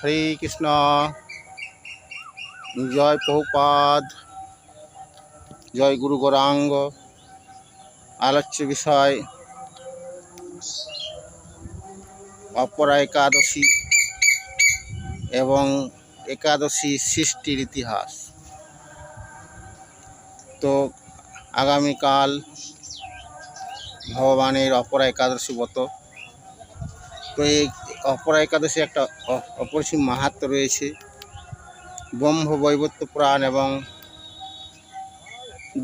হরে কৃষ্ণ। জয় প্রভুপাদ, জয় গুরু গৌরাঙ্গ। আলোচ্য বিষয় অপরা একাদশী এবং একাদশী সৃষ্টির ইতিহাস। তো আগামীকাল ভগবানের অপরা একাদশী ব্রত। তো এই অপরা একাদশী একটা অপরিসীম মাহাত্ম্য রয়েছে। ব্রহ্ম বৈবর্ত পুরাণ এবং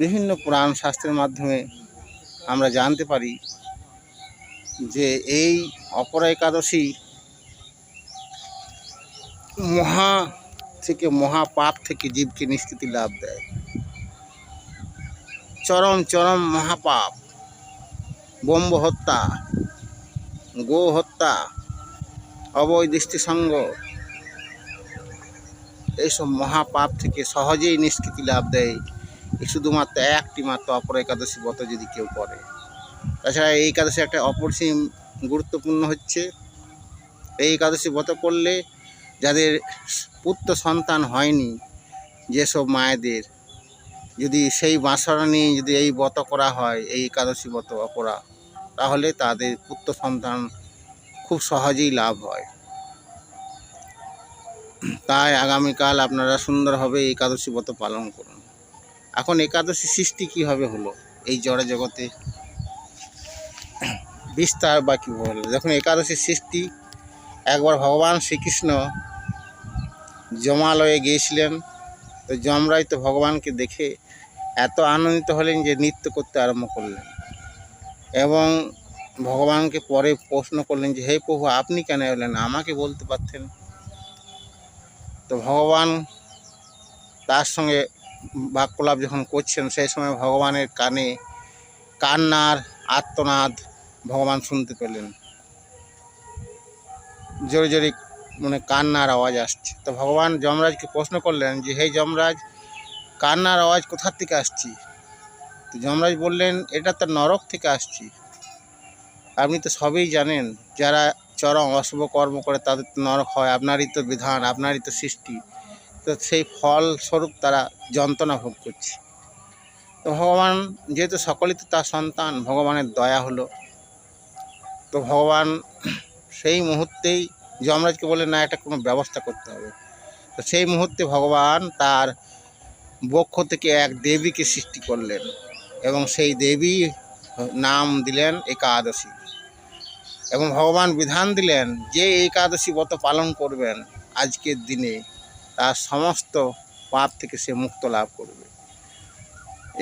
বিভিন্ন পুরাণ শাস্ত্রের মাধ্যমে আমরা জানতে পারি যে এই অপরা একাদশী মহাপাপ থেকে জীবকে নিষ্কৃতি লাভ দেয়। চরম চরম মহাপাপ, ব্রহ্ম হত্যা, গো হত্যা, অবৈধ দৃষ্টিসঙ্গ, এইসব মহাপাপ থেকে সহজেই নিষ্কৃতি লাভ দেয় শুধুমাত্র একটি মাত্র অপরা একাদশী ব্রত যদি কেউ করে। তাছাড়া এই একাদশী একটা অপরিসীম গুরুত্বপূর্ণ হচ্ছে, এই একাদশী ব্রত করলে যাদের পুত্র সন্তান হয়নি, যেসব মায়েদের যদি সেই বাসনা নিয়ে যদি এই ব্রত করা হয়, এই একাদশী ব্রত অপরা, তাহলে তাদের পুত্র সন্তান খুব সহজেই লাভ হয়। তাই আগামীকাল আপনারা সুন্দরভাবে এই একাদশী ব্রত পালন করুন। এখন একাদশী সৃষ্টি কীভাবে হলো এই জড় জগতে, বিস্তার বা কীভাবে হলো? দেখুন, একাদশী সৃষ্টি একবার ভগবান শ্রীকৃষ্ণ যমালয়ে গিয়েছিলেন। তো যমরাজ তো ভগবানকে দেখে এত আনন্দিত হলেন যে নৃত্য করতে আরম্ভ করলেন এবং ভগবানকে পরে প্রশ্ন করলেন যে, হে প্রভু, আপনি কেন এলেন? আমাকে বলতে পারতেন। তো ভগবান তার সঙ্গে বাক্যলাপ যখন করছেন, সেই সময় ভগবানের কানে কান্নার আর্তনাদ ভগবান শুনতে পেলেন। জোরে জোরে কান্নার আওয়াজ আসছে। তো ভগবান যমরাজকে প্রশ্ন করলেন যে, হে যমরাজ, কান্নার আওয়াজ কোথার থেকে আসছে? তো যমরাজ বললেন, এটা তো নরক থেকে আসছে। আপনি তো সবই জানেন, যারা চরম অশুভ কর্ম করে তাদের তো নরক হয়। আপনারই তো বিধান, আপনারই তো সৃষ্টি। তো সেই ফল স্বরূপ তারা যন্ত্রণা ভোগ করছে। তো ভগবান যেহেতু সকলেই তো তার সন্তান, ভগবানের দয়া হলো। তো ভগবান সেই মুহূর্তেই যমরাজকে বললেন, না, এটা কোনো ব্যবস্থা করতে হবে। তো সেই মুহূর্তে ভগবান তার বক্ষ থেকে এক দেবীকে সৃষ্টি করলেন এবং সেই দেবী নাম দিলেন একাদশী। এবং ভগবান বিধান দিলেন যে একাদশী ব্রত পালন করবেন আজকের দিনে, তার সমস্ত পাপ থেকে সে মুক্ত লাভ করবে।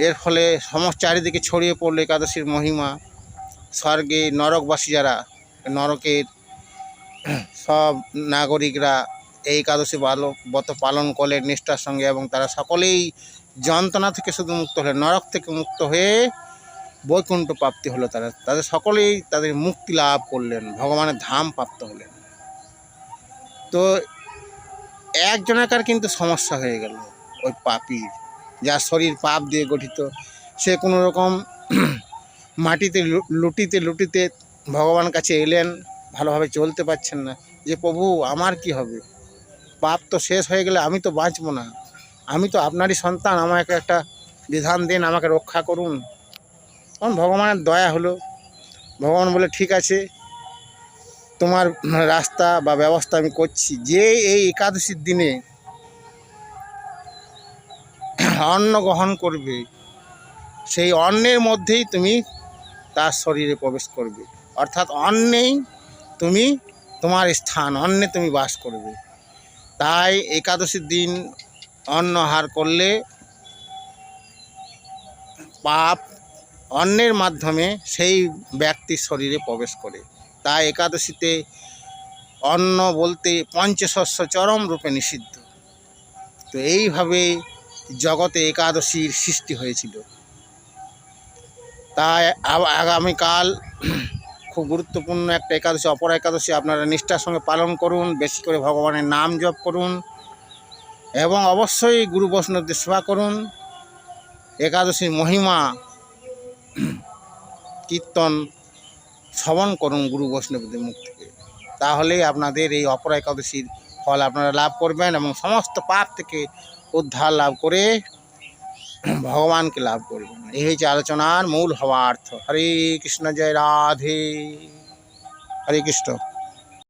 এর ফলে সমস্ত চারিদিকে ছড়িয়ে পড়ল একাদশীর মহিমা। স্বর্গে নরকবাসী যারা, নরকের সব নাগরিকরা এই একাদশী ব্রত পালন করলেন নিষ্ঠার সঙ্গে এবং তারা সকলেই যন্ত্রণা থেকে শুধু মুক্ত হলেন, নরক থেকে মুক্ত হয়ে বৈকুণ্ঠ প্রাপ্তি হলো। তাদের সকলেই তাদের মুক্তি লাভ করলেন, ভগবানের ধাম প্রাপ্ত হলেন। তো একজনকার কিন্তু সমস্যা হয়ে গেল, ওই পাপীর, যার শরীর পাপ দিয়ে গঠিত। সে কোনো রকম মাটিতে লুটিতে লুটিতে ভগবান কাছে এলেন, ভালোভাবে চলতে পারছেন না। যে প্রভু, আমার কি হবে? পাপ তো শেষ হয়ে গেলে আমি তো বাঁচব না, আমি তো আপনারই সন্তান, আমাকে একটা বিধান দিন, আমাকে রক্ষা করুন। তখন ভগবানের দয়া হলো। ভগবান বলে, ঠিক আছে, তোমার রাস্তা বা ব্যবস্থা আমি করছি। যে এই একাদশীর দিনে অন্ন গ্রহণ করবে, সেই অন্নের মধ্যেই তুমি তার শরীরে প্রবেশ করবে। অর্থাৎ অন্নেই তুমি তোমার স্থান, অন্নে তুমি বাস করবে। তাই একাদশীর দিন অন্ন আহার করলে পাপ অন্নের মাধ্যমে সেই ব্যক্তির শরীরে প্রবেশ করে। তাই একাদশীতে অন্ন বলতে পঞ্চশস্য চরম রূপে নিষিদ্ধ। তো এইভাবে জগতে একাদশীর সৃষ্টি হয়েছিল। তাই আগামীকাল খুব গুরুত্বপূর্ণ একটা একাদশী, অপরা একাদশী। আপনারা নিষ্ঠার সঙ্গে পালন করুন, বেশি করে ভগবানের নাম জপ করুন এবং অবশ্যই গুরু বৈষ্ণবদের সেবা করুন। একাদশীর মহিমা কীর্তন শ্রবণ করুন গুরু বৈষ্ণবদের মুখ থেকে। তাহলেই আপনাদের এই অপরা একাদশীর ফল আপনারা লাভ করবেন এবং সমস্ত পাপ থেকে উদ্ধার লাভ করে ভগবানকে লাভ করবেন। এই হচ্ছে আলোচনার মূল হওয়ার্থ। হরে কৃষ্ণ, জয় রাধে, হরে কৃষ্ণ।